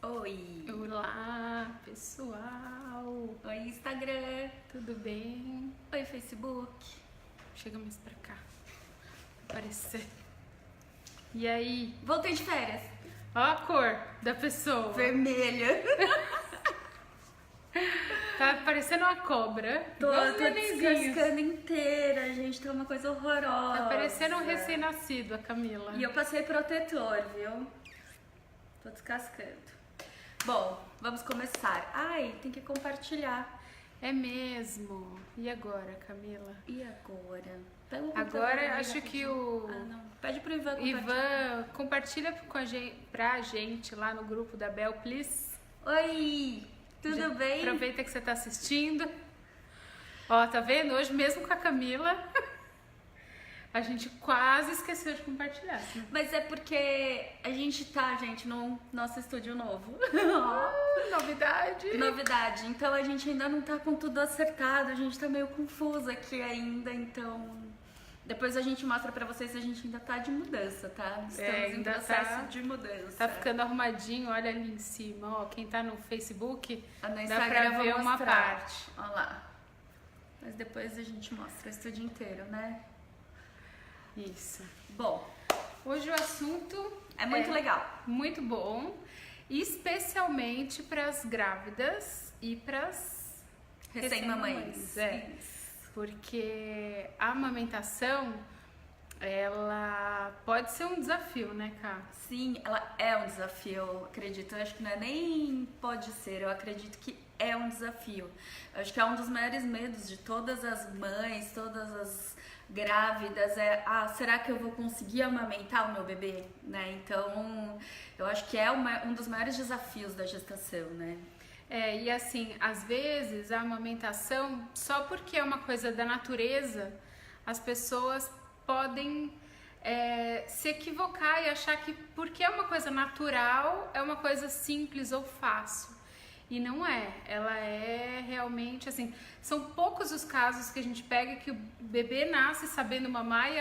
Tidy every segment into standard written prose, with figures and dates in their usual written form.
Oi! Olá, pessoal! Oi, Instagram! Tudo bem? Oi, Facebook! Chega mais pra cá, pra aparecer. E aí? Voltei de férias! Ó a cor da pessoa. Vermelha! Tá parecendo uma cobra. Tô igual os nenenzinhos. descascando inteira, gente, tá uma coisa horrorosa. Tá parecendo um recém-nascido, a Camila. E eu passei protetor, viu? Tô descascando. Bom, vamos começar. Ai, tem que compartilhar. É mesmo. E agora, Camila? E agora? Pega o computador Agora aí, acho rapidinho. que o Ah, não. Pede pro Ivan compartilhar. Ivan compartilha pra gente lá no grupo da Bel, please. Oi! Tudo bem? Aproveita que você tá assistindo. Ó, tá vendo? Hoje mesmo com a Camila, a gente quase esqueceu de compartilhar. Mas é porque a gente tá, gente, no nosso estúdio novo. Novidade. Novidade. Então a gente ainda não tá com tudo acertado, a gente tá meio confusa aqui ainda, então depois a gente mostra pra vocês se a gente ainda tá de mudança, tá? Estamos em ainda processo de mudança. Tá ficando arrumadinho, olha ali em cima, ó. Quem tá no Facebook, No dá Instagram pra eu vou ver uma mostrar. parte. Olha lá. Mas depois a gente mostra o estúdio inteiro, né? Isso. Bom, Hoje o assunto é muito legal. muito bom, especialmente para as grávidas e para as Recém-mamães. É. Isso. Porque a amamentação, ela pode ser um desafio, né, Cá? Sim, ela é um desafio, eu acredito. Eu acho que não é nem pode ser, eu acredito que é um desafio. Eu acho que é um dos maiores medos de todas as mães, todas as grávidas, será que eu vou conseguir amamentar o meu bebê? Né? Então, eu acho que é um dos maiores desafios da gestação, né? E assim, às vezes a amamentação, só porque é uma coisa da natureza, as pessoas podem se equivocar e achar que porque é uma coisa natural, é uma coisa simples ou fácil. E não é, ela é realmente assim, são poucos os casos que a gente pega que o bebê nasce sabendo mamar e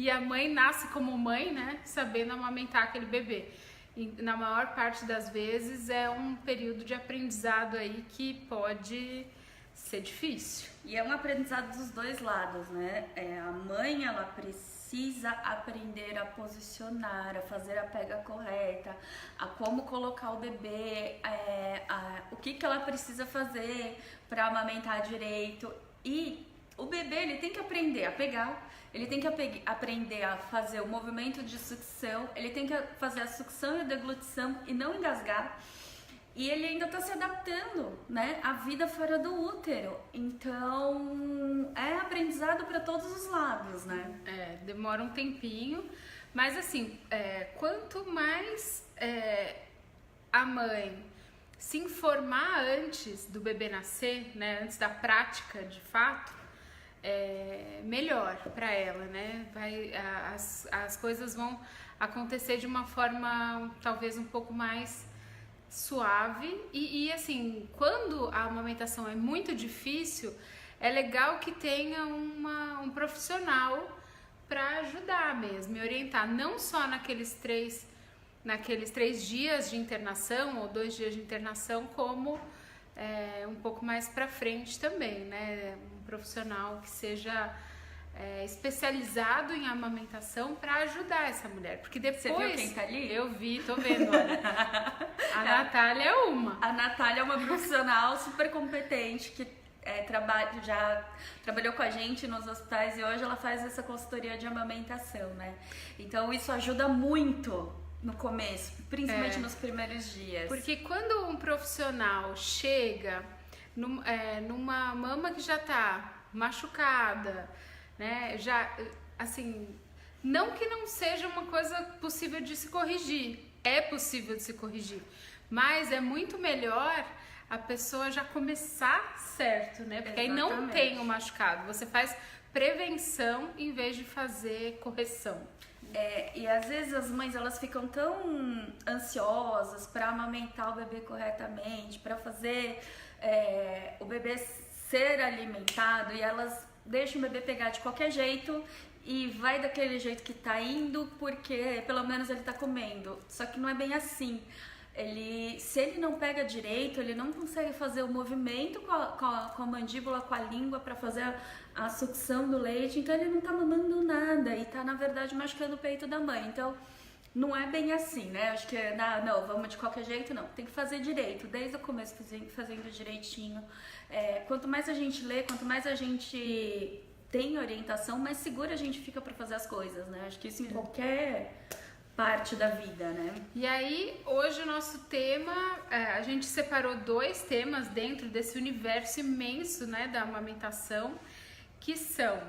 a mãe nasce como mãe, né, sabendo amamentar aquele bebê. E na maior parte das vezes é um período de aprendizado aí que pode ser difícil. E é um aprendizado dos dois lados, né? A mãe, ela precisa aprender a posicionar, a fazer a pega correta, a como colocar o bebê, o que ela precisa fazer para amamentar direito. E o bebê, ele tem que aprender a pegar, ele tem que aprender a fazer o movimento de sucção, ele tem que fazer a sucção e a deglutição e não engasgar. E ele ainda tá se adaptando, né, à vida fora do útero. Então, é aprendizado para todos os lados, né? Demora um tempinho, mas assim, quanto mais a mãe se informar antes do bebê nascer, né, antes da prática de fato, melhor para ela, né? As coisas vão acontecer de uma forma talvez um pouco mais suave e assim, quando a amamentação é muito difícil, é legal que tenha um profissional para ajudar mesmo e orientar, não só naqueles três dias de internação ou 2 dias de internação, como um pouco mais para frente também, né? Um profissional que seja especializado em amamentação para ajudar essa mulher, porque depois... Você viu quem tá ali? Eu vi, tô vendo, olha. A Natália é uma. A Natália é uma profissional super competente que já trabalhou com a gente nos hospitais e hoje ela faz essa consultoria de amamentação, né? Então isso ajuda muito no começo, principalmente nos primeiros dias. Porque quando um profissional chega numa mama que já tá machucada, né, já, assim, não que não seja uma coisa possível de se corrigir, é possível de se corrigir, mas é muito melhor a pessoa já começar certo, né, porque aí não tem o machucado, você faz prevenção em vez de fazer correção. E às vezes as mães, elas ficam tão ansiosas para amamentar o bebê corretamente, para fazer o bebê ser alimentado, e elas deixam o bebê pegar de qualquer jeito e vai daquele jeito que tá indo porque pelo menos ele tá comendo. Só que não é bem assim. se ele não pega direito, ele não consegue fazer o movimento com a mandíbula, com a língua para fazer a sucção do leite, então ele não tá mamando nada e tá, na verdade, machucando o peito da mãe. Então, não é bem assim, né? Acho que não, vamos de qualquer jeito, não. Tem que fazer direito, desde o começo, fazendo direitinho. Quanto mais a gente lê, quanto mais a gente tem orientação, mais segura a gente fica para fazer as coisas, né? Acho que isso em qualquer parte da vida, né? E aí, hoje o nosso tema, a gente separou 2 temas dentro desse universo imenso, né, da amamentação, que são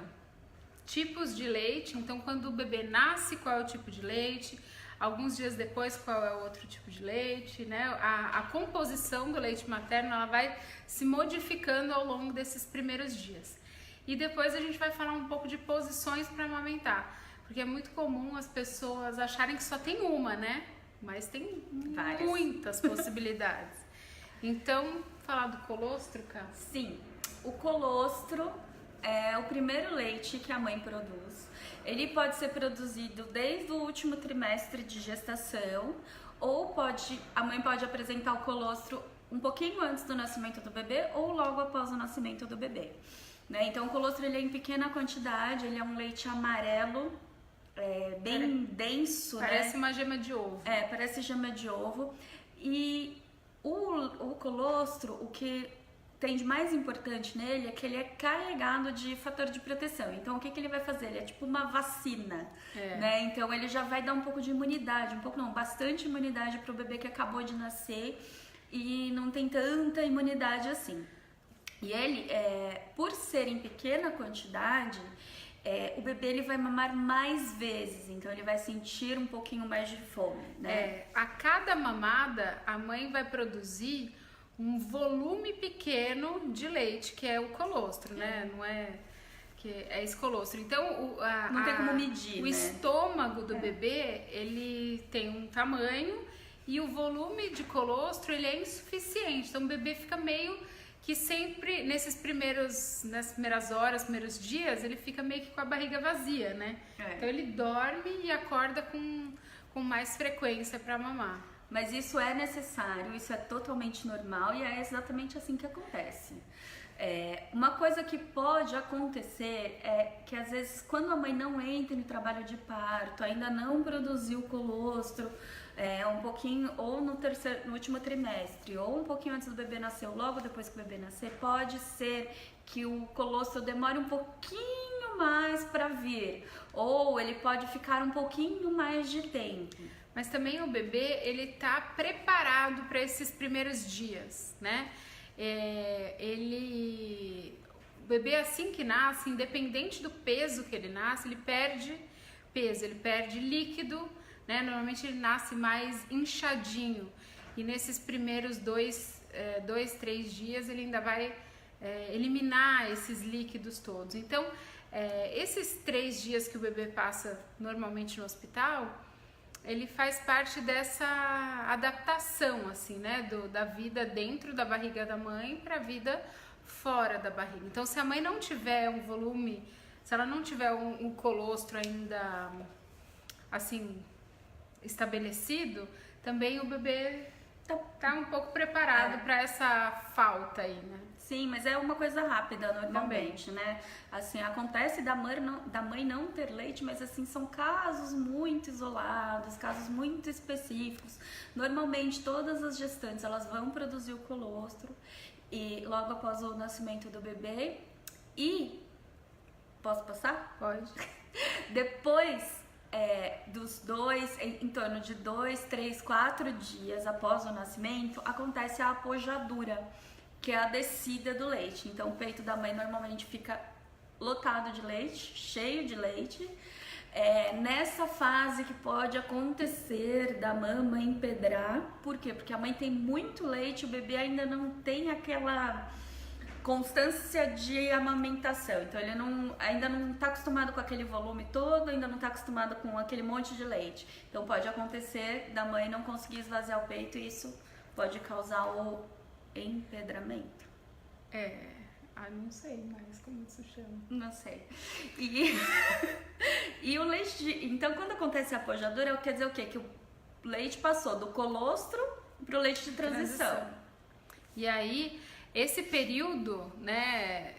tipos de leite. Então, quando o bebê nasce, qual é o tipo de leite? Alguns dias depois, qual é o outro tipo de leite, né? A composição do leite materno, ela vai se modificando ao longo desses primeiros dias. E depois a gente vai falar um pouco de posições para amamentar, porque é muito comum as pessoas acharem que só tem uma, né? Mas tem várias, muitas possibilidades. Então, falar do colostro, Cá? Sim, o colostro é o primeiro leite que a mãe produz. Ele pode ser produzido desde o último trimestre de gestação, ou a mãe pode apresentar o colostro um pouquinho antes do nascimento do bebê ou logo após o nascimento do bebê. Né? Então o colostro ele é em pequena quantidade, ele é um leite amarelo, bem denso. Parece, né? Uma gema de ovo. Parece gema de ovo. E o colostro, o que tem de mais importante nele é que ele é carregado de fator de proteção. Então o que ele vai fazer? Ele é tipo uma vacina, né? Então ele já vai dar um pouco de imunidade, bastante imunidade para o bebê que acabou de nascer e não tem tanta imunidade assim. E ele, por ser em pequena quantidade, o bebê ele vai mamar mais vezes, então ele vai sentir um pouquinho mais de fome, né? A cada mamada, a mãe vai produzir um volume pequeno de leite, que é o colostro, né? Não é que é esse colostro. Então, não tem como medir, o estômago do bebê, ele tem um tamanho e o volume de colostro, ele é insuficiente. Então, o bebê fica meio que sempre, nas primeiras horas, primeiros dias, ele fica meio que com a barriga vazia, né? Então, ele dorme e acorda com mais frequência para mamar. Mas isso é necessário, isso é totalmente normal e é exatamente assim que acontece. Uma coisa que pode acontecer é que às vezes quando a mãe não entra no trabalho de parto, ainda não produziu colostro, um pouquinho, ou no último trimestre, ou um pouquinho antes do bebê nascer, ou logo depois que o bebê nascer, pode ser que o colostro demore um pouquinho mais para vir, ou ele pode ficar um pouquinho mais de tempo. Mas também o bebê, ele tá preparado para esses primeiros dias, né? O bebê assim que nasce, independente do peso que ele nasce, ele perde peso, ele perde líquido, né? Normalmente ele nasce mais inchadinho e nesses primeiros 2-3 dias ele ainda vai eliminar esses líquidos todos. Então, esses 3 dias que o bebê passa normalmente no hospital, ele faz parte dessa adaptação, assim, né, da vida dentro da barriga da mãe para a vida fora da barriga. Então, se a mãe não tiver um volume, se ela não tiver um colostro ainda, assim, estabelecido, também o bebê tá um pouco preparado para essa falta aí, né? Sim, mas é uma coisa rápida normalmente, né? Assim, acontece da mãe não ter leite, mas assim, são casos muito isolados, casos muito específicos. Normalmente, todas as gestantes, elas vão produzir o colostro e logo após o nascimento do bebê. E, posso passar? Pode. Depois em torno de 2, 3, 4 dias após o nascimento, acontece a apojadura, que é a descida do leite. Então, o peito da mãe normalmente fica lotado de leite, cheio de leite. Nessa fase que pode acontecer da mama empedrar. Por quê? Porque a mãe tem muito leite, o bebê ainda não tem aquela constância de amamentação. Então, ele ainda não está acostumado com aquele volume todo, ainda não está acostumado com aquele monte de leite. Então, pode acontecer da mãe não conseguir esvaziar o peito e isso pode causar o empedramento. Não sei mais como isso chama. Não sei. E o leite... Então, quando acontece a apojadura, quer dizer o quê? Que o leite passou do colostro pro leite de transição. E aí, esse período, né,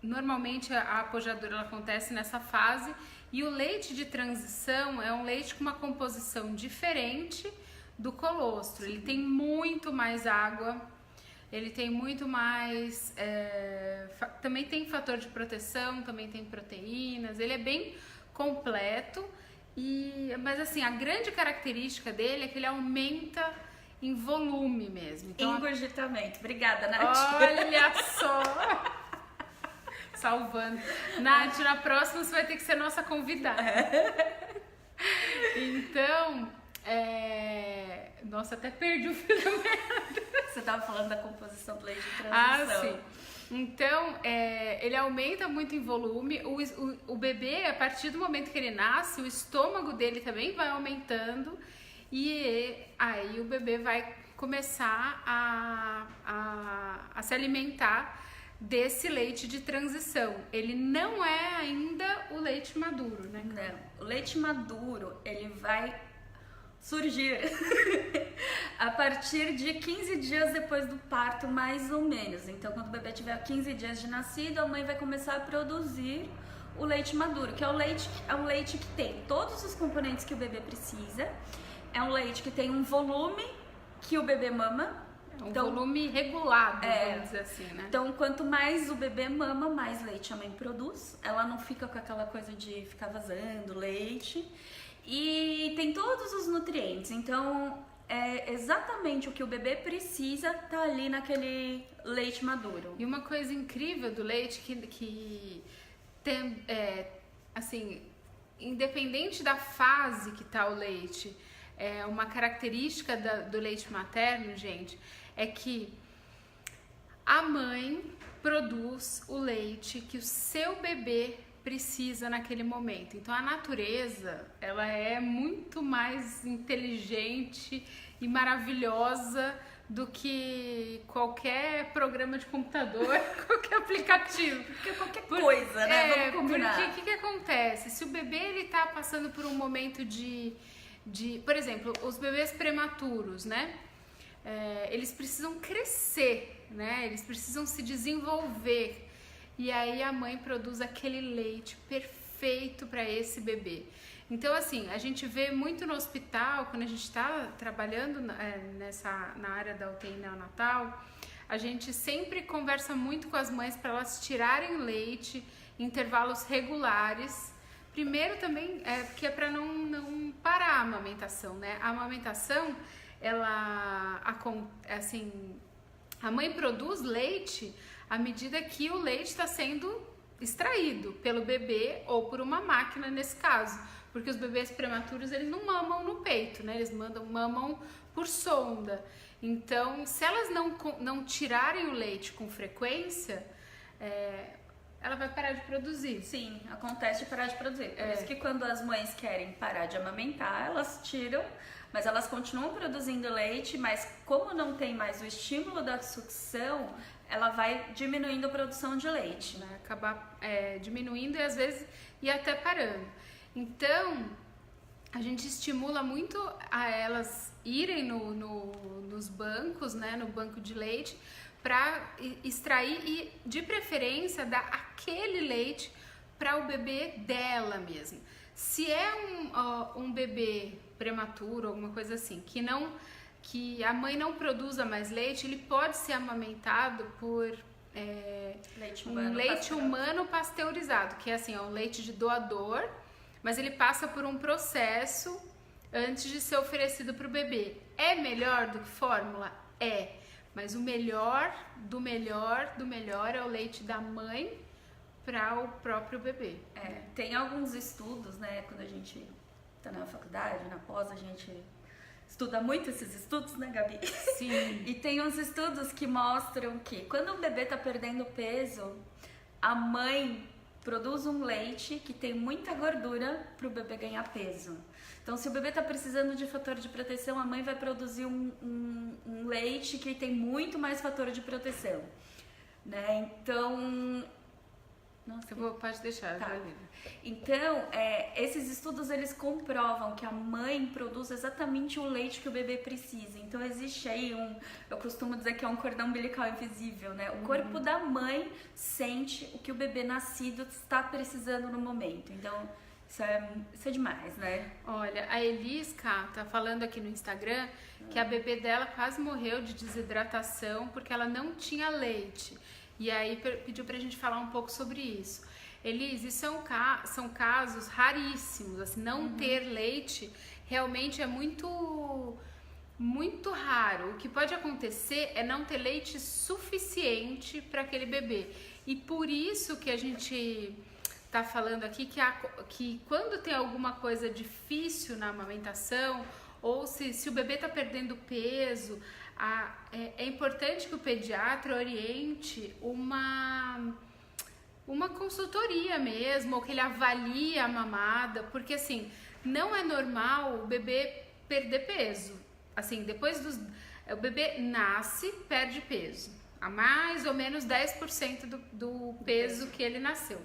normalmente a apojadura ela acontece nessa fase, e o leite de transição é um leite com uma composição diferente do colostro. Ele tem muito mais água, ele tem muito mais, também tem fator de proteção, também tem proteínas, ele é bem completo, mas assim, a grande característica dele é que ele aumenta em volume mesmo. Então, engurgitamento. Obrigada, Nath. olha só! Salvando. Nath, na próxima você vai ter que ser nossa convidada. Então, nossa, até perdi o fio da meada. Você estava falando da composição do leite de transição. Sim. Então, ele aumenta muito em volume. O bebê, a partir do momento que ele nasce, o estômago dele também vai aumentando. E aí o bebê vai começar a se alimentar desse leite de transição. Ele não é ainda o leite maduro, né? Não, o leite maduro, ele vai surgir a partir de 15 dias depois do parto, mais ou menos. Então, quando o bebê tiver 15 dias de nascido, a mãe vai começar a produzir o leite maduro, que é um leite que tem todos os componentes que o bebê precisa. É um leite que tem um volume que o bebê mama. Então, volume regulado, vamos dizer assim, né? Então, quanto mais o bebê mama, mais leite a mãe produz. Ela não fica com aquela coisa de ficar vazando leite. E tem todos os nutrientes. Então, exatamente o que o bebê precisa tá ali naquele leite maduro. E uma coisa incrível do leite que tem, assim, independente da fase que tá o leite, uma característica do leite materno, gente, é que a mãe produz o leite que o seu bebê precisa naquele momento. Então a natureza, ela é muito mais inteligente e maravilhosa do que qualquer programa de computador, qualquer aplicativo. Porque qualquer coisa, né? Vamos combinar. Porque o que acontece? Se o bebê ele tá passando por um momento por exemplo, os bebês prematuros, né? Eles precisam crescer, né? Eles precisam se desenvolver. E aí a mãe produz aquele leite perfeito para esse bebê. Então, assim, a gente vê muito no hospital, quando a gente está trabalhando na área da UTI neonatal, a gente sempre conversa muito com as mães para elas tirarem leite em intervalos regulares. Primeiro também, porque é para não parar a amamentação, né? A amamentação, a mãe produz leite à medida que o leite está sendo extraído pelo bebê ou por uma máquina nesse caso, porque os bebês prematuros eles não mamam no peito, né? Eles mamam por sonda. Então, se elas não tirarem o leite com frequência, ela vai parar de produzir. Sim, acontece de parar de produzir. Por isso que quando as mães querem parar de amamentar, elas tiram, mas elas continuam produzindo leite, mas como não tem mais o estímulo da sucção, ela vai diminuindo a produção de leite. Vai acabar diminuindo e às vezes até parando. Então, a gente estimula muito a elas irem nos bancos, né, no banco de leite, para extrair e, de preferência, dar aquele leite para o bebê dela mesmo. Se é um bebê prematuro, alguma coisa assim, que a mãe não produza mais leite, ele pode ser amamentado por leite humano pasteurizado, que é assim, é um leite de doador, mas ele passa por um processo antes de ser oferecido para o bebê. É melhor do que fórmula? É. Mas o melhor do melhor do melhor é o leite da mãe para o próprio bebê. Tem alguns estudos, né? Quando a gente tá na faculdade, na pós, a gente estuda muito esses estudos, né, Gabi? Sim. E tem uns estudos que mostram que quando o bebê tá perdendo peso, a mãe produz um leite que tem muita gordura para o bebê ganhar peso. Então, se o bebê está precisando de fator de proteção, a mãe vai produzir um leite que tem muito mais fator de proteção, né? Então, Nossa, Pode deixar, tá. já li. Então, esses estudos eles comprovam que a mãe produz exatamente o leite que o bebê precisa. Então, existe aí eu costumo dizer que é um cordão umbilical invisível, né? O corpo da mãe sente o que o bebê nascido está precisando no momento. Então, isso é demais, né? Olha, a Elisca tá falando aqui no Instagram que a bebê dela quase morreu de desidratação porque ela não tinha leite. E aí pediu pra gente falar um pouco sobre isso. Elis, isso são casos raríssimos, assim, não ter leite realmente é muito, muito raro. O que pode acontecer é não ter leite suficiente para aquele bebê. E por isso que a gente tá falando aqui que quando tem alguma coisa difícil na amamentação, ou se o bebê tá perdendo peso, é importante que o pediatra oriente uma consultoria mesmo, ou que ele avalie a mamada, porque assim, não é normal o bebê perder peso. Assim, o bebê nasce, perde peso, a mais ou menos 10% do peso que ele nasceu.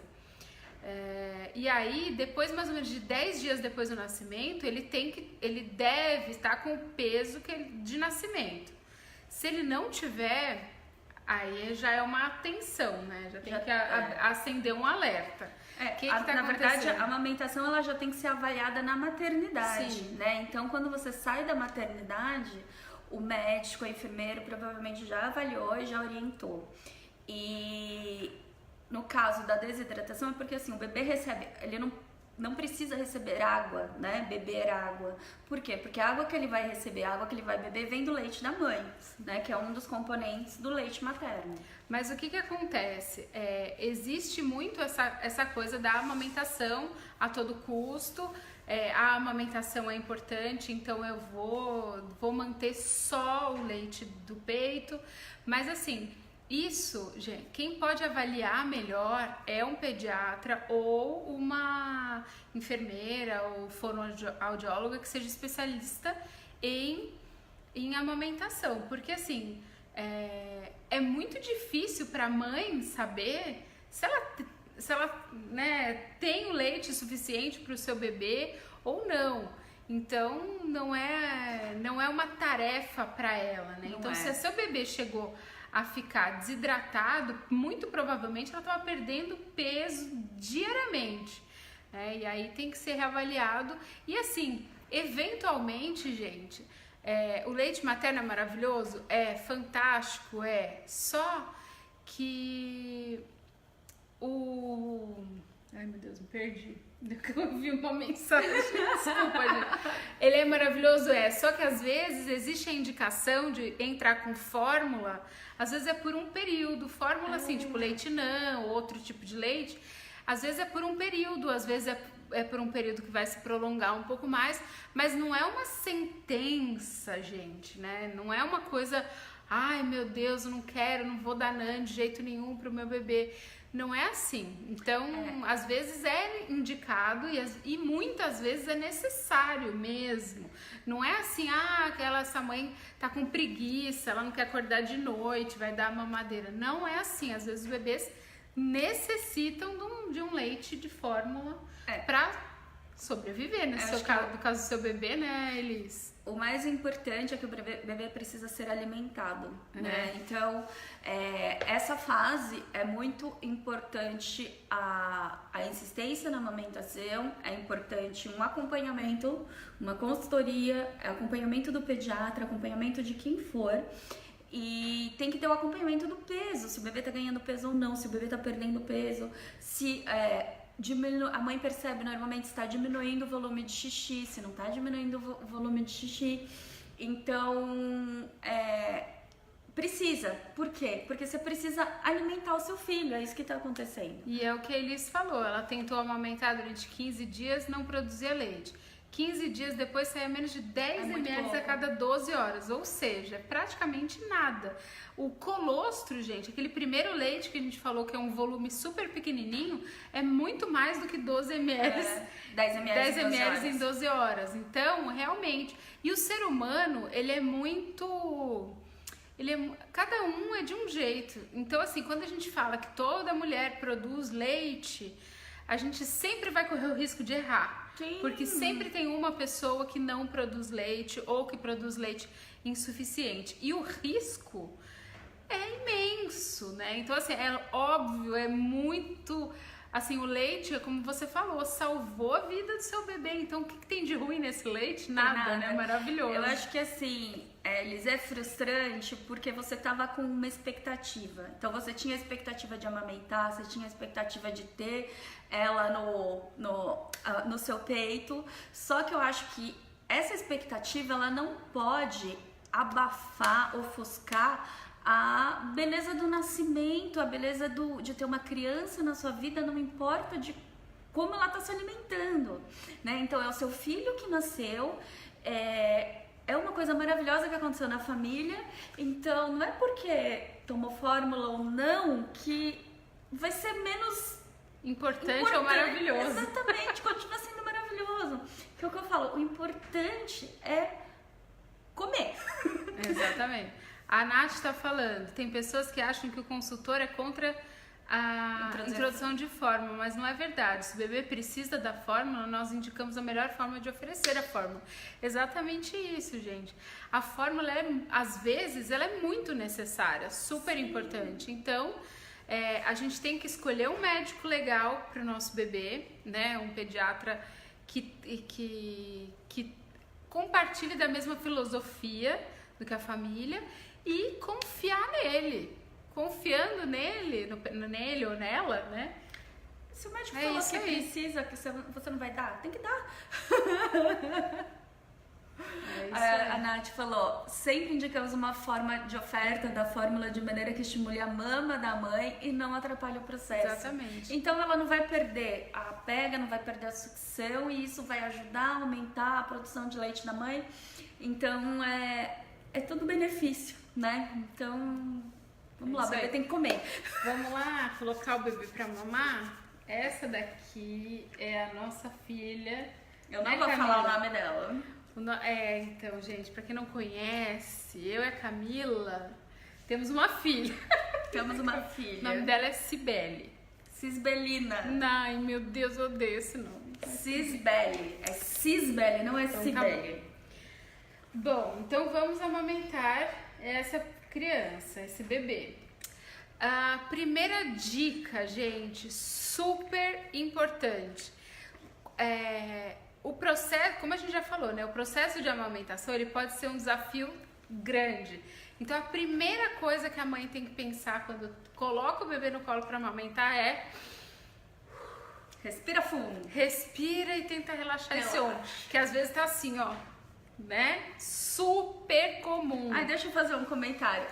E aí, depois, mais ou menos de 10 dias depois do nascimento, ele deve estar com o peso de nascimento. Se ele não tiver, aí já é uma atenção, né? Já tem que acender um alerta. Na verdade, a amamentação ela já tem que ser avaliada na maternidade, Sim. né? Então, quando você sai da maternidade, o médico, a enfermeira provavelmente já avaliou e já orientou. E no caso da desidratação é porque assim, o bebê ele não precisa receber água, né? Beber água. Por quê? Porque a água que ele vai receber, a água que ele vai beber vem do leite da mãe, né? Que é um dos componentes do leite materno. Mas o que acontece? Existe muito essa coisa da amamentação a todo custo. A amamentação é importante, então eu vou manter só o leite do peito. Mas assim, isso, gente, quem pode avaliar melhor é um pediatra ou uma enfermeira ou fonoaudióloga que seja especialista em amamentação. Porque assim, é muito difícil para a mãe saber se ela né, tem o leite suficiente para o seu bebê ou não. Então, não é uma tarefa para ela, né? Então, se seu bebê chegou a ficar desidratado, muito provavelmente ela estava perdendo peso diariamente. E aí tem que ser reavaliado. E assim, eventualmente, gente, o leite materno é maravilhoso? É fantástico? Só que Ai, meu Deus, me perdi. Eu vi uma mensagem, desculpa, gente. Ele é maravilhoso, só que às vezes existe a indicação de entrar com fórmula, às vezes é por um período, fórmula assim, tipo leite não, outro tipo de leite, às vezes é por um período, às vezes é por um período que vai se prolongar um pouco mais, mas não é uma sentença, gente, né? Não é uma coisa, ai meu Deus, eu não quero, não vou dar NAN de jeito nenhum pro meu bebê. Não é assim. Então, às vezes é indicado e muitas vezes é necessário mesmo. Não é assim, essa mãe tá com preguiça, ela não quer acordar de noite, vai dar mamadeira. Não é assim. Às vezes os bebês necessitam de um leite de fórmula para sobreviver. No caso do seu bebê, né, Elis? O mais importante é que o bebê precisa ser alimentado, né? Então, essa fase é muito importante a insistência na amamentação, é importante um acompanhamento, uma consultoria, acompanhamento do pediatra, acompanhamento de quem for. E tem que ter o acompanhamento do peso, se o bebê tá ganhando peso ou não, se o bebê tá perdendo peso, se... a mãe percebe normalmente se está diminuindo o volume de xixi, se não está diminuindo o volume de xixi. Então, precisa. Por quê? Porque você precisa alimentar o seu filho, é isso que está acontecendo. E é o que a Elis falou, ela tentou amamentar durante 15 dias, não produzia leite. 15 dias depois saía menos de 10 ml a cada 12 horas, ou seja, praticamente nada. O colostro, gente, aquele primeiro leite que a gente falou que é um volume super pequenininho, é muito mais do que 12 ml. 10 ml em 12 horas. Então, realmente, e o ser humano, ele é muito cada um é de um jeito. Então, assim, quando a gente fala que toda mulher produz leite, a gente sempre vai correr o risco de errar. Sim. Porque sempre tem uma pessoa que não produz leite ou que produz leite insuficiente. E o risco é imenso, né? Então, assim, é óbvio, é muito... Assim, o leite, como você falou, salvou a vida do seu bebê. Então, o que tem de ruim nesse leite? Nada, né? Maravilhoso. Eu acho que, assim, Liz, é frustrante porque você tava com uma expectativa. Então, você tinha a expectativa de amamentar, você tinha a expectativa de ter ela no seu peito. Só que eu acho que essa expectativa, ela não pode abafar, ofuscar a beleza do nascimento, a beleza de ter uma criança na sua vida, não importa de como ela está se alimentando, né? Então é o seu filho que nasceu, é uma coisa maravilhosa que aconteceu na família, então não é porque tomou fórmula ou não que vai ser menos importante ou maravilhoso. Exatamente, continua sendo maravilhoso. Que é o que eu falo, o importante é comer. Exatamente. A Nath está falando, tem pessoas que acham que o consultor é contra a introdução de fórmula, mas não é verdade. Se o bebê precisa da fórmula, nós indicamos a melhor forma de oferecer a fórmula. Exatamente isso, gente. A fórmula, às vezes, ela é muito necessária, super importante. Então, a gente tem que escolher um médico legal para o nosso bebê, né? Um pediatra que compartilhe da mesma filosofia do que a família e confiar nele. Confiando nele ou nela, né? Se o médico falou que precisa, que você não vai dar, tem que dar. A Nath falou, sempre indicamos uma forma de oferta da fórmula de maneira que estimule a mama da mãe e não atrapalhe o processo. Exatamente. Então ela não vai perder a pega, não vai perder a sucção e isso vai ajudar a aumentar a produção de leite da mãe. Então é tudo benefício, né? Então... Vamos lá, o bebê tem que comer. Vamos lá colocar o bebê pra mamar? Essa daqui é a nossa filha. Eu não vou falar o nome dela. Então, gente, pra quem não conhece, eu e a Camila temos uma filha. Temos uma filha. O nome dela é Cibele. Cisbelina. Ai, meu Deus, eu odeio esse nome. Cisbele. É Cisbele, não é então, Cibele. Bom, então vamos amamentar essa criança, esse bebê. A primeira dica, gente, super importante. O processo, como a gente já falou, né? O processo de amamentação, ele pode ser um desafio grande. Então, a primeira coisa que a mãe tem que pensar quando coloca o bebê no colo para amamentar é... Respira fundo. Respira e tenta relaxar esse ombro. Que às vezes tá assim, ó. Né? Super comum. Ai, deixa eu fazer um comentário.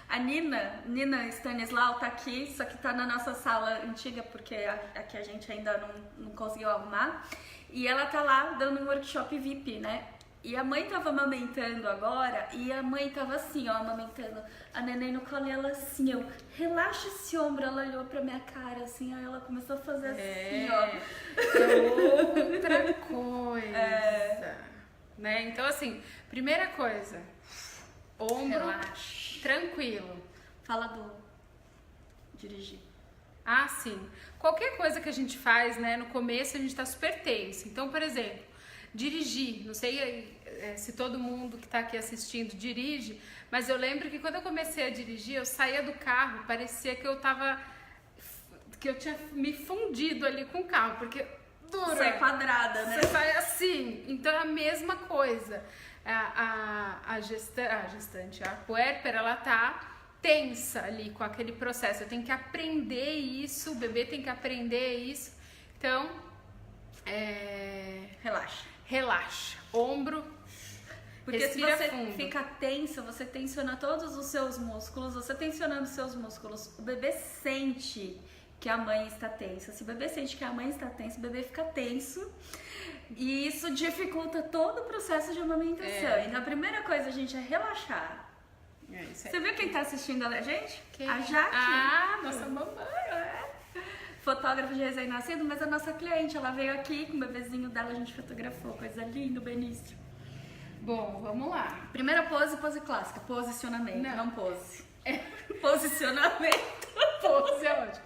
A Nina Stanislau tá aqui, só que tá na nossa sala antiga, porque aqui a gente ainda não conseguiu arrumar. E ela tá lá dando um workshop VIP, né? E a mãe tava amamentando agora, e a mãe tava assim, ó, amamentando a neném no colo, e ela assim, ó, relaxa esse ombro. Ela olhou pra minha cara, assim, aí ela começou a fazer assim, ó. É outra coisa. Né? Então, assim, primeira coisa, ombro tranquilo. Fala do dirigir. Ah, sim. Qualquer coisa que a gente faz, né, no começo a gente tá super tenso. Então, por exemplo, dirigir. Não sei se todo mundo que tá aqui assistindo dirige, mas eu lembro que quando eu comecei a dirigir, eu saía do carro, parecia que eu tinha me fundido ali com o carro, porque... Você é quadrada, né? Você sai assim. Então é a mesma coisa. A gestante, a puérpera, ela tá tensa ali com aquele processo. Eu tenho que aprender isso, o bebê tem que aprender isso. Então, relaxa. Ombro, porque respira se você fundo. Fica tensa, você tensiona todos os seus músculos. Você tensionando os seus músculos, o bebê sente que a mãe está tensa. Se o bebê sente que a mãe está tensa, o bebê fica tenso. E isso dificulta todo o processo de amamentação. Então a primeira coisa, gente, é relaxar. Você viu quem está assistindo a gente? Quem? A Jaque. Ah, nossa mamãe. Fotógrafa de recém-nascido, mas a nossa cliente, ela veio aqui com o bebezinho dela, a gente fotografou. Coisa linda, o Benício. Bom, vamos lá. Primeira pose, pose clássica. Posicionamento, não pose. Posicionamento. Pose é ótimo.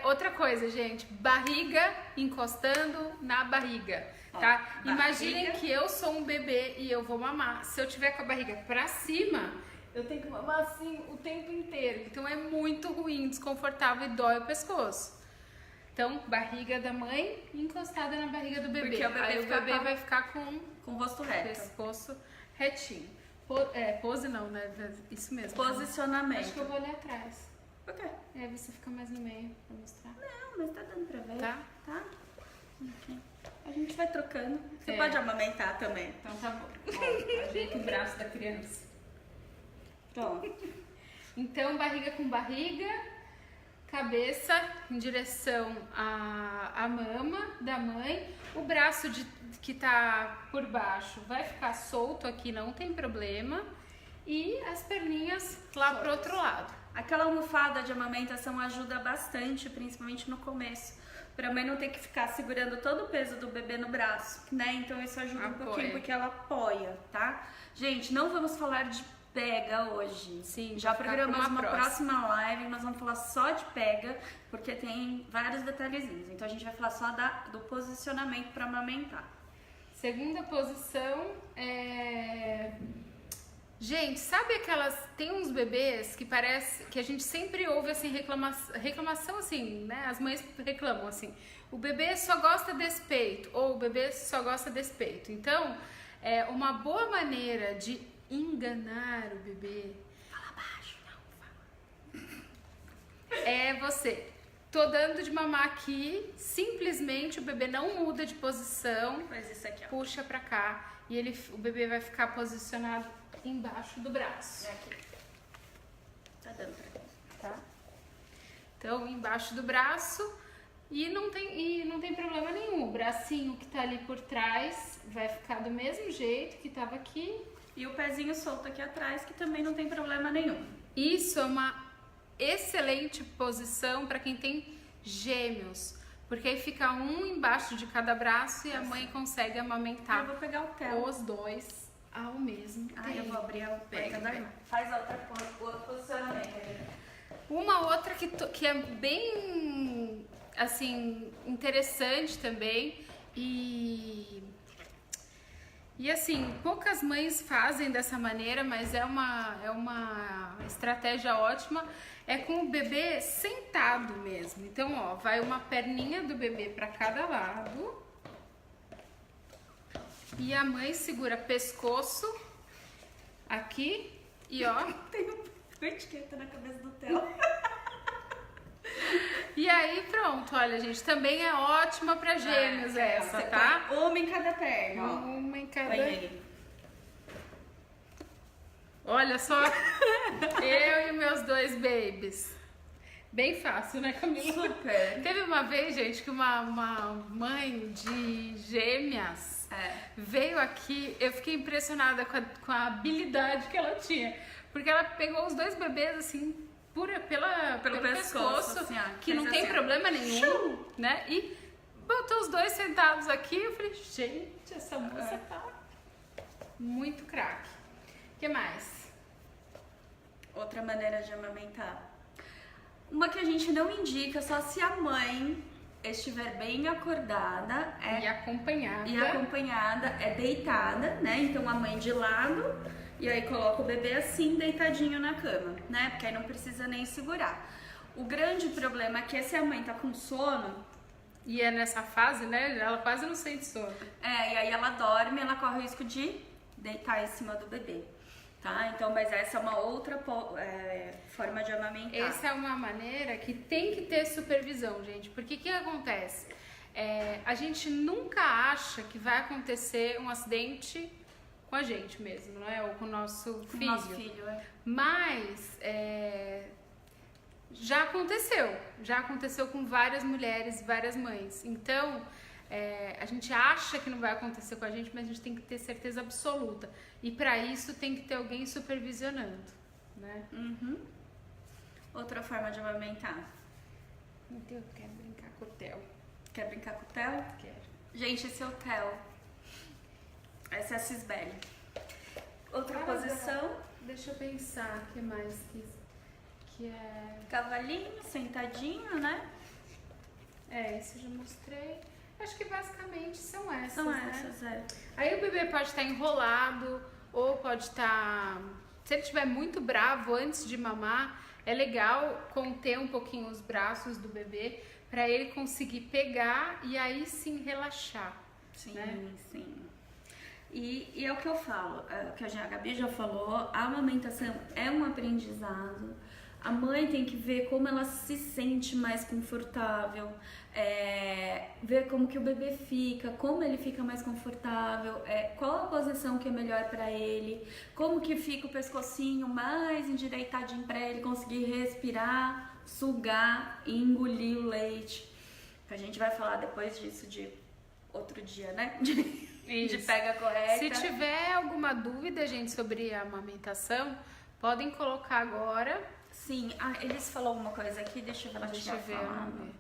Outra coisa, gente. Barriga encostando na barriga, tá? Imaginem que eu sou um bebê e eu vou mamar. Se eu tiver com a barriga pra cima, eu tenho que mamar assim o tempo inteiro. Então é muito ruim, desconfortável e dói o pescoço. Então, barriga da mãe encostada na barriga do bebê. Porque Aí o bebê vai ficar com o rosto reto. Pescoço retinho. Pose não, né? Isso mesmo. Posicionamento. Acho que eu vou olhar atrás. Por quê? Aí você fica mais no meio pra mostrar. Não, mas tá dando pra ver. Tá? Tá? Ok. A gente vai trocando. Você pode amamentar também. Então tá bom. Ó, ajeita o braço da criança. Pronto. Então, barriga com barriga, cabeça em direção à mama da mãe. O braço que tá por baixo vai ficar solto aqui, não tem problema. E as perninhas lá pro outro lado. Aquela almofada de amamentação ajuda bastante, principalmente no começo, pra mãe não ter que ficar segurando todo o peso do bebê no braço, né? Então isso ajuda um pouquinho, porque ela apoia, tá? Gente, não vamos falar de pega hoje. Sim, já programamos uma próxima live, nós vamos falar só de pega, porque tem vários detalhezinhos. Então a gente vai falar só do posicionamento pra amamentar. Segunda posição Gente, sabe aquelas... Tem uns bebês que parece... Que a gente sempre ouve, assim, reclamação, assim, né? As mães reclamam, assim. O bebê só gosta desse peito. Ou o bebê só gosta desse peito. Então, uma boa maneira de enganar o bebê... Fala baixo, não, fala. É você... Tô dando de mamar aqui, simplesmente o bebê não muda de posição. Faz isso aqui, ó. Puxa pra cá. E o bebê vai ficar posicionado embaixo do braço. Aqui. Tá dando pra ver. Tá? Então, embaixo do braço e não tem problema nenhum. O bracinho que tá ali por trás vai ficar do mesmo jeito que tava aqui. E o pezinho solto aqui atrás, que também não tem problema nenhum. Isso é uma excelente posição para quem tem gêmeos. Porque aí fica um embaixo de cada braço e a mãe consegue amamentar eu vou pegar o tel. os dois ao mesmo tempo. Eu vou abrir a porta da irmã. Faz o outro posicionamento. Uma outra que é bem, assim, interessante também e assim, poucas mães fazem dessa maneira, mas é uma estratégia ótima, é com o bebê sentado mesmo. Então, ó, vai uma perninha do bebê para cada lado e a mãe segura pescoço aqui e ó... Tem uma etiqueta na cabeça do Theo. E aí pronto, olha gente, também é ótima pra gêmeos essa, tá? Uma em cada perna, ó. Uma em cada... Aí. Olha só, eu e meus dois babies. Bem fácil, né, Camila? Super. Teve uma vez, gente, que uma mãe de gêmeas veio aqui, eu fiquei impressionada com a habilidade que ela tinha. Porque ela pegou os dois bebês, assim, pelo pescoço assim, ó, que não tem problema nenhum, né? E botou os dois sentados aqui, eu falei, gente, essa moça tá muito craque. O que mais? Outra maneira de amamentar. Uma que a gente não indica, só se a mãe estiver bem acordada E acompanhada, é deitada, né? Então a mãe de lado e aí coloca o bebê assim, deitadinho na cama, né? Porque aí não precisa nem segurar. O grande problema é que se a mãe tá com sono... E é nessa fase, né? Ela quase não sente sono. E aí ela dorme, ela corre o risco de deitar em cima do bebê. Tá? Então, mas essa é uma outra forma de amamentar. Essa é uma maneira que tem que ter supervisão, gente. Porque o que acontece? A gente nunca acha que vai acontecer um acidente com a gente mesmo, não é? Ou com o nosso filho. Nosso filho, Mas já aconteceu com várias mulheres, várias mães. Então, a gente acha que não vai acontecer com a gente, mas a gente tem que ter certeza absoluta. E para isso tem que ter alguém supervisionando, né? Uhum. Outra forma de amamentar. Meu Deus, eu quero brincar com o Theo. Quer brincar com o Theo? Quero. Gente, esse é o Theo. Essa é a Cisbele. Outra posição. Deixa eu pensar, o que mais que é... Cavalinho, sentadinho, né? Isso eu já mostrei. Acho que basicamente são essas, São né? essas, é. Aí o bebê pode estar enrolado, ou pode estar... Se ele estiver muito bravo antes de mamar, é legal conter um pouquinho os braços do bebê para ele conseguir pegar e aí sim relaxar. Sim, né? sim. E é o que eu falo, o que a Gabi já falou, a amamentação é um aprendizado. A mãe tem que ver como ela se sente mais confortável, ver como que o bebê fica, como ele fica mais confortável, qual a posição que é melhor para ele, como que fica o pescocinho mais endireitadinho para ele conseguir respirar, sugar e engolir o leite. A gente vai falar depois disso de outro dia, né? De pega correta. Se tiver alguma dúvida, gente, sobre a amamentação, podem colocar agora. Sim, eles falaram uma coisa aqui, deixa eu ver ela estiver falando.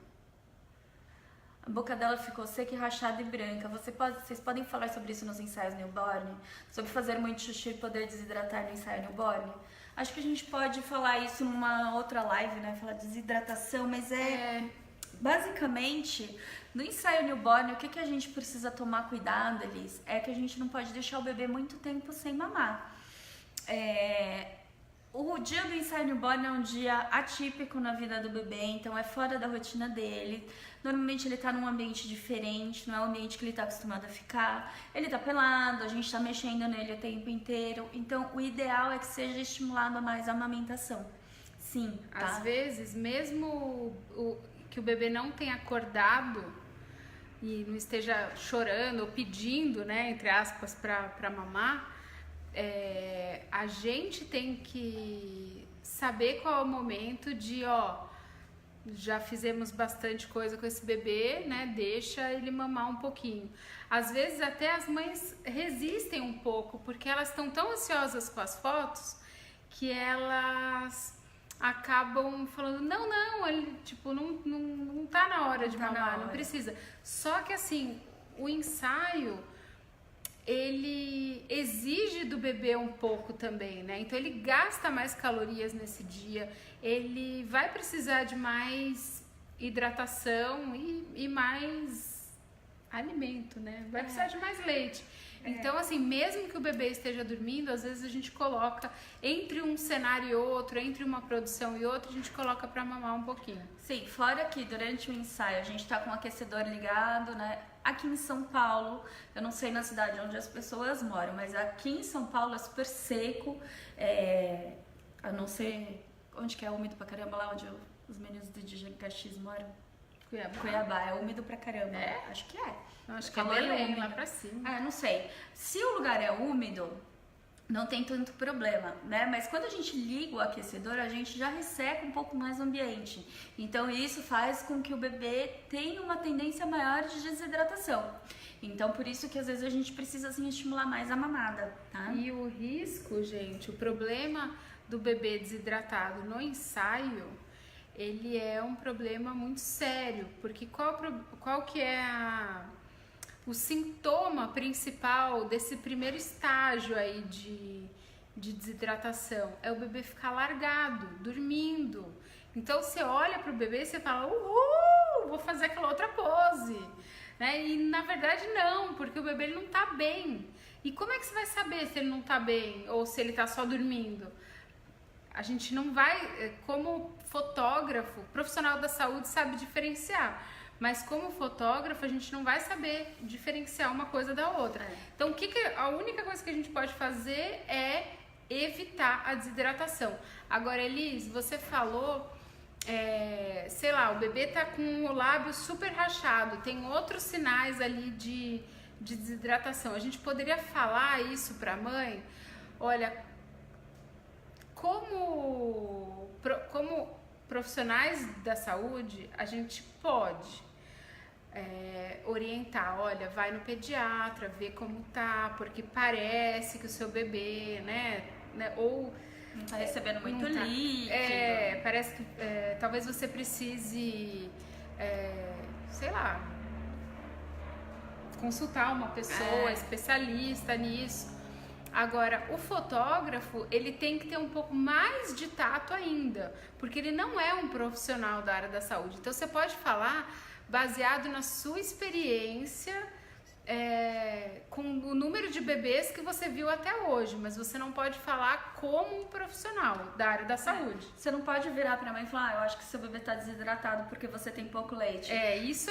A boca dela ficou seca e rachada e branca. Vocês podem falar sobre isso nos ensaios newborn? Sobre fazer muito xixi e poder desidratar no ensaio newborn? Acho que a gente pode falar isso numa outra live, né? Falar de desidratação, mas basicamente, no ensaio newborn, o que a gente precisa tomar cuidado, Elis? É que a gente não pode deixar o bebê muito tempo sem mamar. O dia do ensaio newborn é um dia atípico na vida do bebê, então é fora da rotina dele. Normalmente ele tá num ambiente diferente, não é o ambiente que ele tá acostumado a ficar. Ele tá pelado, a gente tá mexendo nele o tempo inteiro. Então o ideal é que seja estimulado mais a amamentação. Sim, tá? Às vezes, mesmo que o bebê não tenha acordado e não esteja chorando ou pedindo, né, entre aspas, pra mamar, a gente tem que saber qual é o momento de, já fizemos bastante coisa com esse bebê, né? Deixa ele mamar um pouquinho. Às vezes até as mães resistem um pouco, porque elas estão tão ansiosas com as fotos que elas acabam falando, não, ele tipo, não tá na hora de mamar, não precisa. Só que assim, o ensaio ele exige do bebê um pouco também, né? Então ele gasta mais calorias nesse dia, ele vai precisar de mais hidratação e mais alimento, né? Vai precisar de mais leite. Então, assim, mesmo que o bebê esteja dormindo, às vezes a gente coloca entre um cenário e outro, entre uma produção e outra, a gente coloca pra mamar um pouquinho. Sim, fora que durante o ensaio a gente tá com o aquecedor ligado, né? Aqui em São Paulo, eu não sei na cidade onde as pessoas moram, mas aqui em São Paulo é super seco, eu não sei onde que é úmido pra caramba, lá onde os meninos do DJ Caxias moram. Cuiabá, é úmido pra caramba. Acho que é. Eu acho que é Belém, lá pra cima. Não sei. Se o lugar é úmido, não tem tanto problema, né? Mas quando a gente liga o aquecedor, a gente já resseca um pouco mais o ambiente. Então isso faz com que o bebê tenha uma tendência maior de desidratação. Então por isso que às vezes a gente precisa assim, estimular mais a mamada, tá? E o risco, gente, o problema do bebê desidratado no ensaio, ele é um problema muito sério, porque qual que é o sintoma principal desse primeiro estágio aí de desidratação? É o bebê ficar largado, dormindo. Então você olha pro bebê e você fala, vou fazer aquela outra pose, né? E na verdade não, porque o bebê ele não tá bem. E como é que você vai saber se ele não tá bem ou se ele tá só dormindo? A gente não vai, como fotógrafo, profissional da saúde sabe diferenciar, mas como fotógrafo a gente não vai saber diferenciar uma coisa da outra. Então a única coisa que a gente pode fazer é evitar a desidratação. Agora, Elis, você falou, sei lá, o bebê tá com o lábio super rachado, tem outros sinais ali de desidratação. A gente poderia falar isso pra mãe? Olha, como profissionais da saúde, a gente pode orientar, olha, vai no pediatra, vê como tá, porque parece que o seu bebê, né ou não tá recebendo muito líquido. Parece que talvez você precise, sei lá, consultar uma pessoa especialista nisso. Agora, o fotógrafo, ele tem que ter um pouco mais de tato ainda, porque ele não é um profissional da área da saúde. Então, você pode falar baseado na sua experiência, com o número de bebês que você viu até hoje, mas você não pode falar como um profissional da área da saúde. Você não pode virar pra mãe e falar, eu acho que seu bebê tá desidratado porque você tem pouco leite. Isso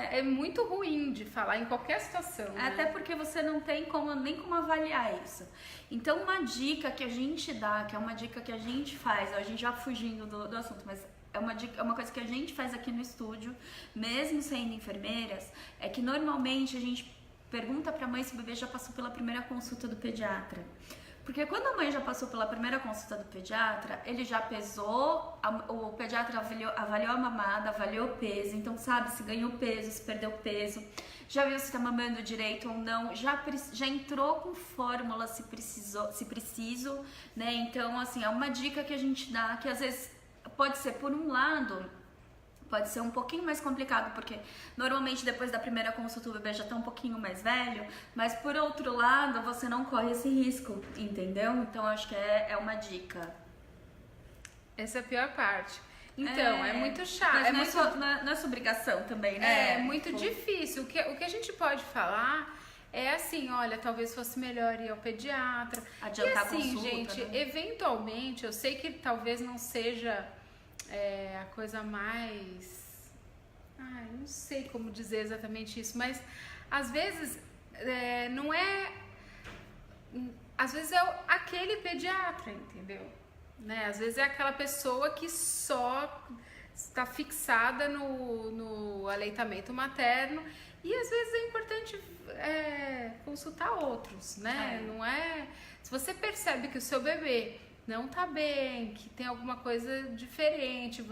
é muito ruim de falar em qualquer situação. Né? Até porque você não tem nem como avaliar isso. Então, uma dica que a gente dá, que é uma dica que a gente faz, a gente já fugindo do assunto, mas é uma coisa que a gente faz aqui no estúdio, mesmo sendo enfermeiras, é que normalmente a gente pergunta pra mãe se o bebê já passou pela primeira consulta do pediatra. Porque quando a mãe já passou pela primeira consulta do pediatra, ele já pesou, o pediatra avaliou a mamada, avaliou o peso, então sabe se ganhou peso, se perdeu peso, já viu se tá mamando direito ou não, já entrou com fórmula se preciso, né? Então, assim, é uma dica que a gente dá, que às vezes pode ser, por um lado, pode ser um pouquinho mais complicado, porque normalmente depois da primeira consulta o bebê já tá um pouquinho mais velho, mas por outro lado, você não corre esse risco, entendeu? Então, acho que é uma dica. Essa é a pior parte. Então, é muito chato. Mas não é sua obrigação também, né? É muito difícil. O que a gente pode falar é assim, olha, talvez fosse melhor ir ao pediatra. Adiantar e assim, a consulta, gente, né? eventualmente, eu sei que talvez não seja a coisa mais... não sei como dizer exatamente isso, mas às vezes não é... Às vezes é aquele pediatra, entendeu? Né? Às vezes é aquela pessoa que só está fixada no aleitamento materno e às vezes é importante consultar outros, né? Não é... Se você percebe que o seu bebê não tá bem, que tem alguma coisa diferente,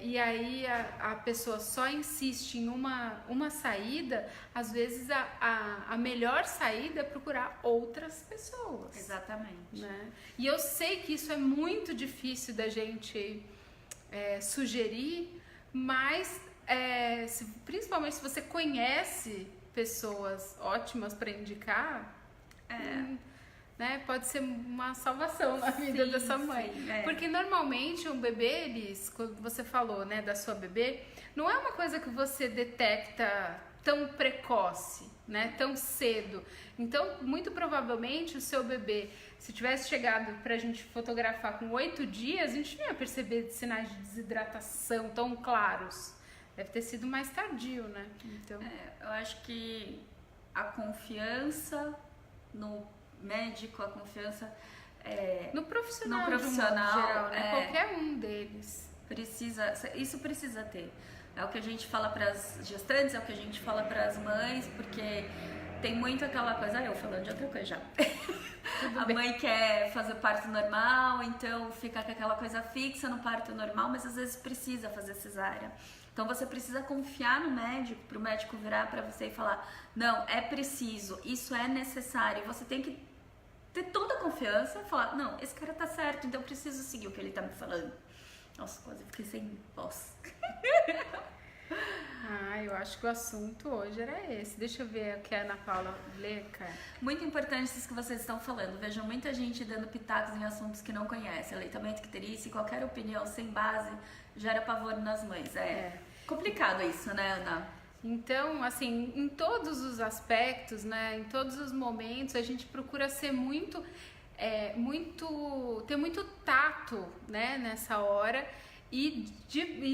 e aí a pessoa só insiste em uma saída, às vezes a melhor saída é procurar outras pessoas. Exatamente. Né? E eu sei que isso é muito difícil da gente sugerir, mas principalmente se você conhece pessoas ótimas para indicar, né, pode ser uma salvação na vida dessa mãe. Sim, Porque normalmente um bebê, quando você falou, né, da sua bebê, não é uma coisa que você detecta tão precoce, né, tão cedo. Então, muito provavelmente o seu bebê, se tivesse chegado pra gente fotografar com 8 dias, a gente não ia perceber sinais de desidratação tão claros. Deve ter sido mais tardio, né? Então... eu acho que a confiança no médico, a confiança no profissional, de um modo geral, né? Qualquer um deles. Isso precisa ter. É o que a gente fala para as gestantes, é o que a gente fala para as mães, porque tem muito aquela coisa, eu falando de outra coisa já. A mãe quer fazer parto normal, então fica com aquela coisa fixa no parto normal, mas às vezes precisa fazer cesárea. Então você precisa confiar no médico, para o médico virar para você e falar, não, é preciso, isso é necessário. Você tem que ter toda a confiança e falar, não, esse cara tá certo, então eu preciso seguir o que ele tá me falando. Nossa, quase fiquei sem voz. Eu acho que o assunto hoje era esse. Deixa eu ver o que a Ana Paula lê, cara. Muito importante isso que vocês estão falando. Vejo muita gente dando pitacos em assuntos que não conhece. Aleitamento, icterícia, qualquer opinião sem base gera pavor nas mães. É complicado isso, né, Ana? Então, assim, em todos os aspectos, né, em todos os momentos, a gente procura ser ter muito tato, né, nessa hora e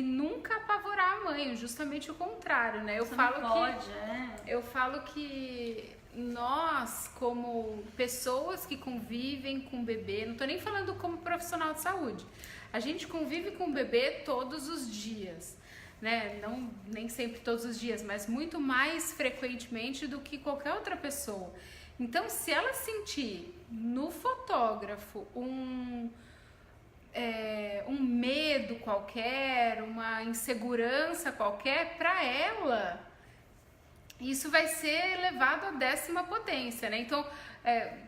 nunca apavorar a mãe, justamente o contrário, né? Eu falo que nós, como pessoas que convivem com o bebê, não tô nem falando como profissional de saúde, a gente convive com o bebê todos os dias, né? Não, nem sempre todos os dias, mas muito mais frequentemente do que qualquer outra pessoa. Então, se ela sentir no fotógrafo um medo qualquer, uma insegurança qualquer, para ela, isso vai ser levado à 10ª potência, né? Então,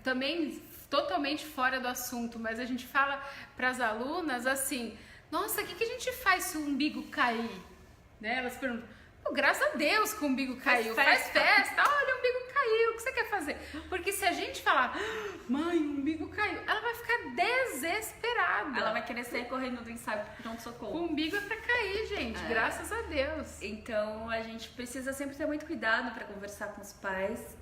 também totalmente fora do assunto, mas a gente fala para as alunas assim, nossa, o que a gente faz se o umbigo cair? Né? Elas perguntam, graças a Deus que o umbigo caiu, faz festa, olha, o umbigo caiu. caiu, o que você quer fazer? Porque se a gente falar, mãe, o umbigo caiu, ela vai ficar desesperada. Ela vai querer sair correndo do ensaio pro pronto-socorro. O umbigo é pra cair, gente, graças a Deus. Então a gente precisa sempre ter muito cuidado para conversar com os pais.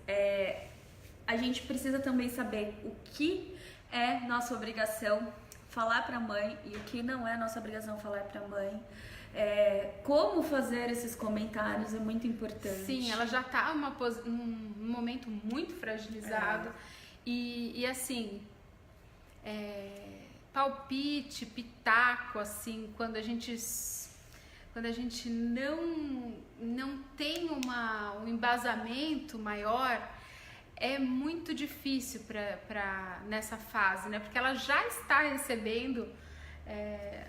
A gente precisa também saber o que é nossa obrigação falar para a mãe e o que não é nossa obrigação falar para a mãe. Como fazer esses comentários é muito importante. Sim, ela já tá num momento muito fragilizado. E assim, palpite, pitaco, assim, quando a gente não tem um embasamento maior, é muito difícil nessa fase, né? Porque ela já está recebendo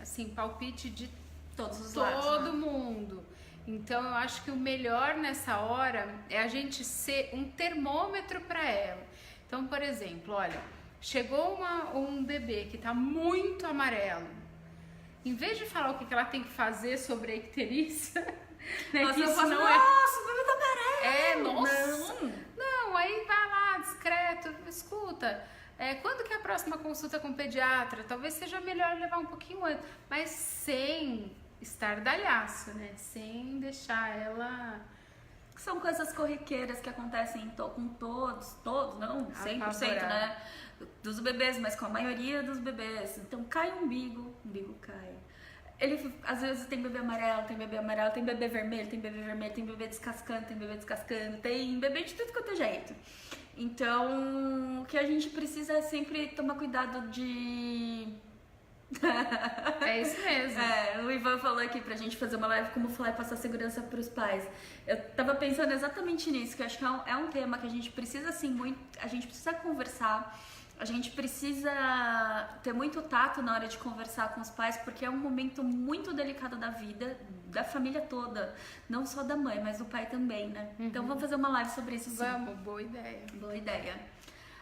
assim, palpite de todos os lados, todo mundo. Então eu acho que o melhor nessa hora é a gente ser um termômetro para ela. Então, por exemplo, olha, chegou um bebê que está muito amarelo. Em vez de falar o que ela tem que fazer sobre a icterícia, né? Nossa, Que isso não nossa, o bebê tá amarelo! nossa! Não, aí vai lá, discreto, escuta. Quando que é a próxima consulta com o pediatra? Talvez seja melhor levar um pouquinho antes, mas sem estardalhaço, né? Sem deixar ela... São coisas corriqueiras que acontecem com todos, não 100%, né? Dos bebês, mas com a maioria dos bebês. Então cai o umbigo cai. Ele, às vezes tem bebê amarelo, tem bebê vermelho, tem bebê descascando, tem bebê de tudo quanto é jeito. Então, o que a gente precisa é sempre tomar cuidado de... É isso mesmo. O Ivan falou aqui pra gente fazer uma live como falar e passar segurança pros pais. Eu tava pensando exatamente nisso, que eu acho que é um tema que a gente precisa, assim, a gente precisa conversar. A gente precisa ter muito tato na hora de conversar com os pais, porque é um momento muito delicado da vida, da família toda. Não só da mãe, mas do pai também, né? Então vamos fazer uma live sobre isso, sim. Vamos, boa ideia. Boa ideia.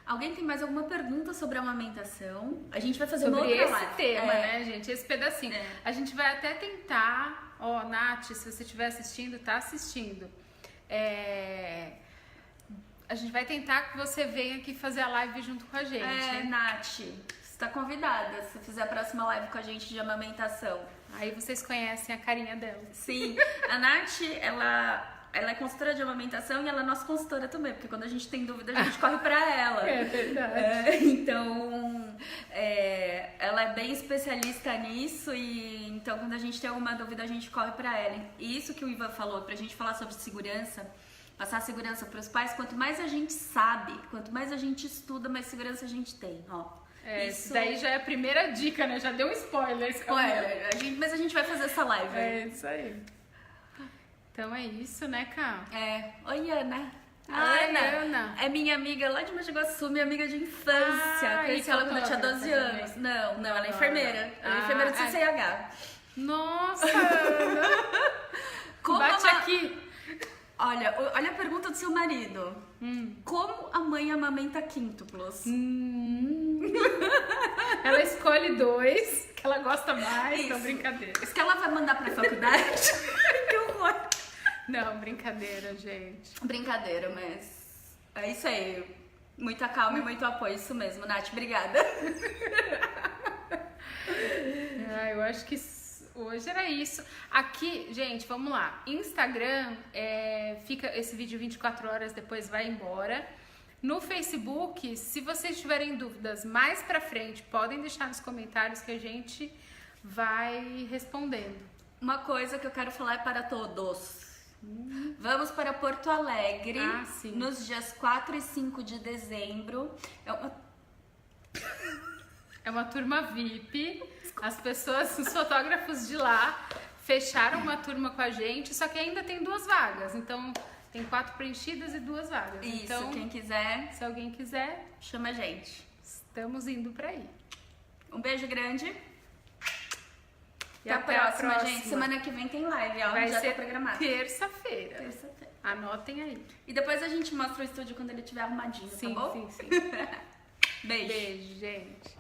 Alguém tem mais alguma pergunta sobre a amamentação? A gente vai fazer sobre uma outra esse live. tema, né, gente? Esse pedacinho. A gente vai até tentar... Nath, se você estiver assistindo, tá assistindo. A gente vai tentar que você venha aqui fazer a live junto com a gente. Nath, você tá convidada se fizer a próxima live com a gente de amamentação. Aí vocês conhecem a carinha dela. Sim, a Nath, ela é consultora de amamentação e ela é nossa consultora também, porque quando a gente tem dúvida, a gente corre pra ela. É verdade. Então, ela é bem especialista nisso e então quando a gente tem alguma dúvida, a gente corre pra ela. E isso que o Ivan falou, pra gente falar sobre segurança, passar segurança pros pais, quanto mais a gente sabe, quanto mais a gente estuda, mais segurança a gente tem, Isso daí já é a primeira dica, né? Já deu um spoiler. Mas a gente vai fazer essa live. É isso aí. Então é isso, né, Cá? Oi, Ana. Ana é minha amiga lá de Mogi Guaçu, minha amiga de infância. Conheci ela quando eu tinha 12 anos. Não, ela é enfermeira. Ela é enfermeira do CCH. Nossa, Ana! Bate aqui. Olha a pergunta do seu marido. Como a mãe amamenta quíntuplos? Ela escolhe 2, que ela gosta mais. Não, brincadeira. Isso que ela vai mandar pra faculdade? Que horror. Não, brincadeira, gente. Brincadeira, mas é isso aí. Muita calma e muito apoio, isso mesmo, Nath. Obrigada. Eu acho que hoje era isso. Aqui, gente, vamos lá. Instagram, fica esse vídeo 24 horas, depois vai embora. No Facebook, se vocês tiverem dúvidas mais pra frente, podem deixar nos comentários que a gente vai respondendo. Uma coisa que eu quero falar é para todos. Vamos para Porto Alegre nos dias 4 e 5 de dezembro. É uma turma VIP. As pessoas, os fotógrafos de lá fecharam uma turma com a gente, só que ainda tem 2 vagas. Então tem 4 preenchidas e 2 vagas. Isso, então, quem quiser, se alguém quiser, chama a gente. Estamos indo para aí. Um beijo grande. E até a próxima, gente. Semana que vem tem live, ó. Vai já ser tá programado. Terça-feira. Anotem aí. E depois a gente mostra o estúdio quando ele estiver arrumadinho, tá bom? Sim. Beijo. Beijo, gente.